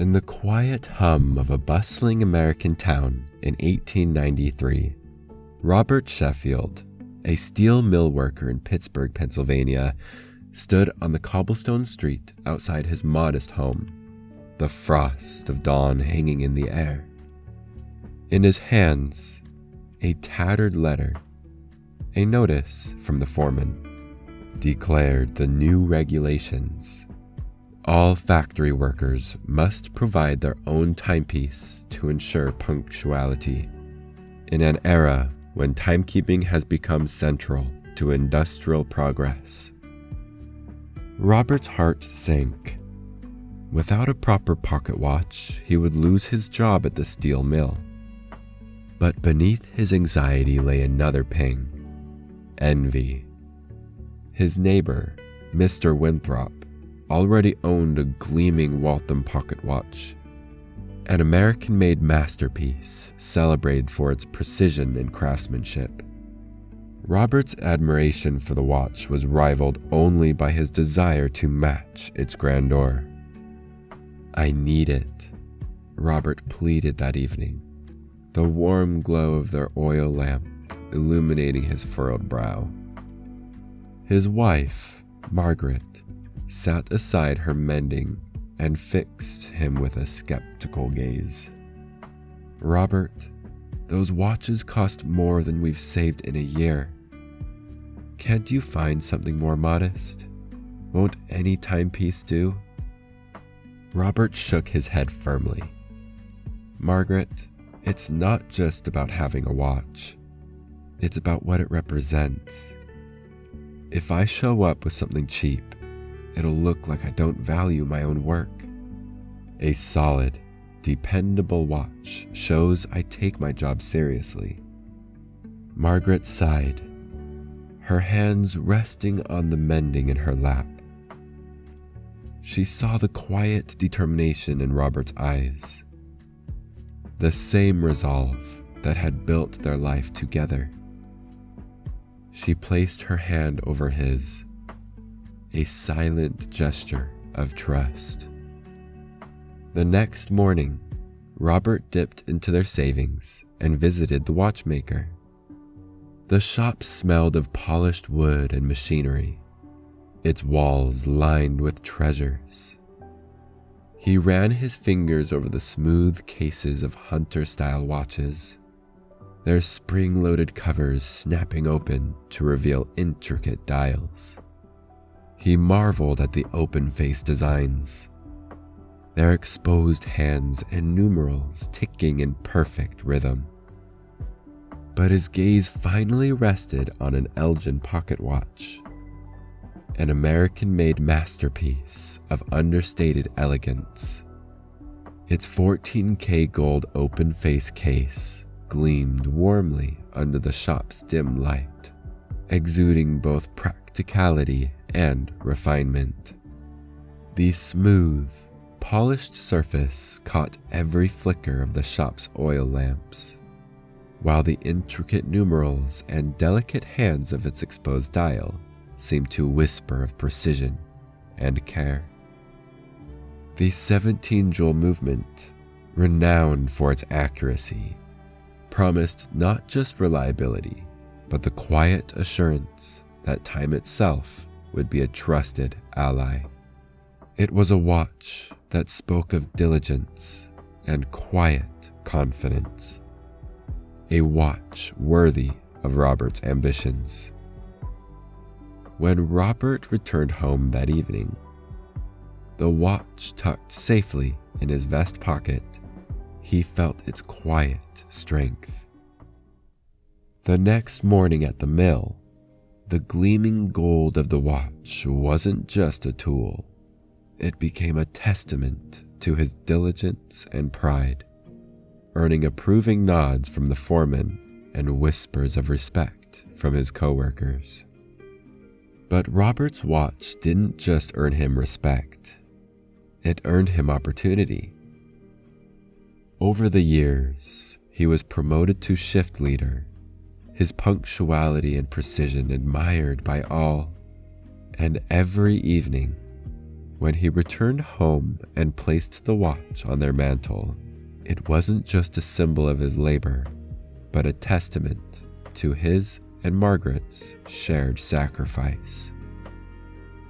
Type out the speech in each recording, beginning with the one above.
In the quiet hum of a bustling American town in 1893, Robert Sheffield, a steel mill worker in Pittsburgh, Pennsylvania, stood on the cobblestone street outside his modest home, the frost of dawn hanging in the air. In his hands, a tattered letter, a notice from the foreman, declared the new regulations. All factory workers must provide their own timepiece to ensure punctuality. In an era when timekeeping has become central to industrial progress, Robert's heart sank. Without a proper pocket watch, he would lose his job at the steel mill. But beneath his anxiety lay another ping: envy. His neighbor, Mr. Winthrop, already owned a gleaming Waltham pocket watch, an American-made masterpiece celebrated for its precision and craftsmanship. Robert's admiration for the watch was rivaled only by his desire to match its grandeur. "I need it," Robert pleaded that evening, the warm glow of their oil lamp illuminating his furrowed brow. His wife, Margaret, sat aside her mending and fixed him with a skeptical gaze. "Robert, those watches cost more than we've saved in a year. Can't you find something more modest? Won't any timepiece do?" Robert shook his head firmly. "Margaret, it's not just about having a watch. It's about what it represents. If I show up with something cheap, it'll look like I don't value my own work. A solid, dependable watch shows I take my job seriously." Margaret sighed, her hands resting on the mending in her lap. She saw the quiet determination in Robert's eyes, the same resolve that had built their life together. She placed her hand over his, a silent gesture of trust. The next morning, Robert dipped into their savings and visited the watchmaker. The shop smelled of polished wood and machinery, its walls lined with treasures. He ran his fingers over the smooth cases of hunter-style watches, their spring-loaded covers snapping open to reveal intricate dials. He marveled at the open-face designs, their exposed hands and numerals ticking in perfect rhythm. But his gaze finally rested on an Elgin pocket watch, an American-made masterpiece of understated elegance. Its 14K gold open-face case gleamed warmly under the shop's dim light, exuding both practicality and refinement. The smooth, polished surface caught every flicker of the shop's oil lamps, while the intricate numerals and delicate hands of its exposed dial seemed to whisper of precision and care. The 17-jewel movement, renowned for its accuracy, promised not just reliability, but the quiet assurance that time itself would be a trusted ally. It was a watch that spoke of diligence and quiet confidence, a watch worthy of Robert's ambitions. When Robert returned home that evening, the watch tucked safely in his vest pocket, he felt its quiet strength. The next morning at the mill, the gleaming gold of the watch wasn't just a tool. It became a testament to his diligence and pride, earning approving nods from the foreman and whispers of respect from his coworkers. But Robert's watch didn't just earn him respect, it earned him opportunity. Over the years, he was promoted to shift leader, his punctuality and precision admired by all, and every evening, When he returned home and placed the watch on their mantle, it wasn't just a symbol of his labor, but a testament to his and Margaret's shared sacrifice.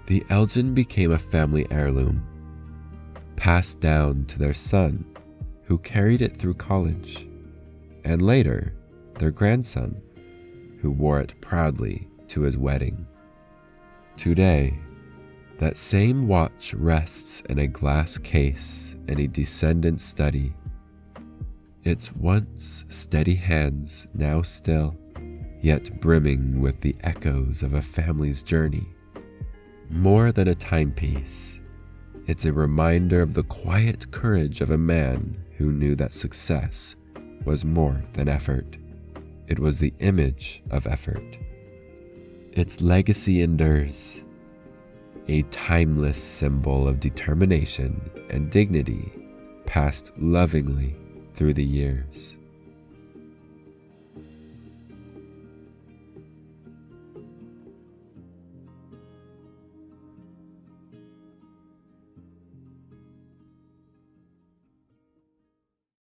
The Elgin became a family heirloom, passed down to their son, who carried it through college, and later their grandson, who wore it proudly to his wedding. Today, that same watch rests in a glass case in a descendant's study, its once steady hands now still, yet brimming with the echoes of a family's journey. More than a timepiece, it's a reminder of the quiet courage of a man who knew that success was more than effort. It was the image of effort. Its legacy endures, a timeless symbol of determination and dignity passed lovingly through the years.